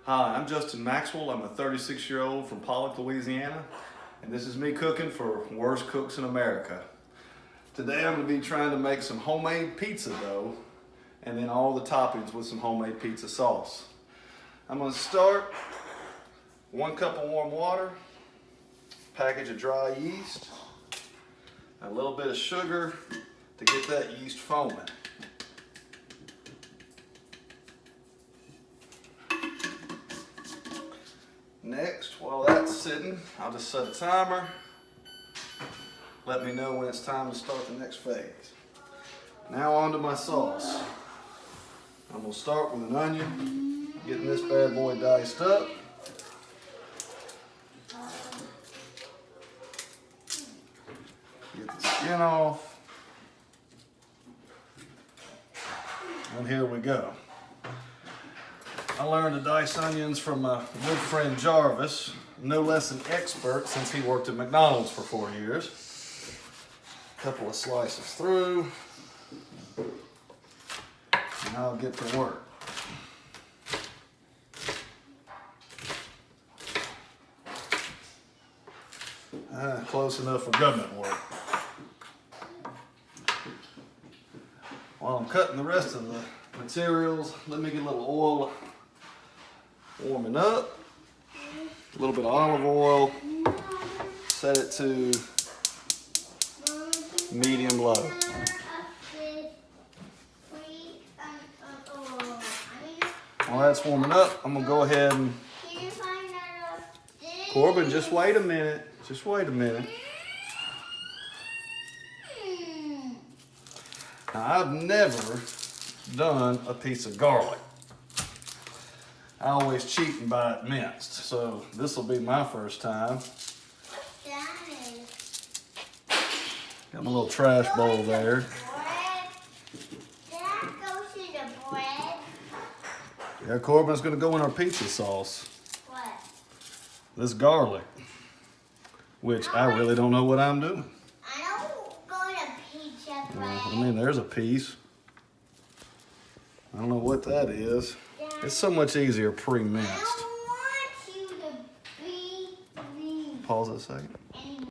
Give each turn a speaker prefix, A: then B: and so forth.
A: Hi, I'm Justin Maxwell. I'm a 36-year-old from Pollock, Louisiana, and this is me cooking for Worst Cooks in America. Today I'm going to be trying to make some homemade pizza dough and then all the toppings with some homemade pizza sauce. I'm going to start 1 cup of warm water, package of dry yeast, a little bit of sugar to get that yeast foaming. Next, while that's sitting, I'll just set a timer. Let me know when it's time to start the next phase. Now on to my sauce. I'm going to start with an onion, getting this bad boy diced up. Get the skin off. And here we go. I learned to dice onions from my good friend Jarvis, no less an expert since he worked at McDonald's for 4 years. A couple of slices through, and I'll get to work. Close enough for government work. While I'm cutting the rest of the materials, let me get a little oil warming up. A little bit of olive oil. Set it to medium low. While that's warming up, I'm gonna go ahead and Corbin, just wait a minute. Just wait a minute. Now, I've never done a piece of garlic. I always cheat and buy it minced, so this will be my first time. Got my little trash bowl there. Yeah, Corbin's gonna go in our pizza sauce. What? This garlic, which I really don't know what I'm doing.
B: I don't go to pizza bread.
A: I mean, there's a piece. I don't know what that is. It's so much easier pre-minced.
B: I don't want you to be.
A: Pause it a second.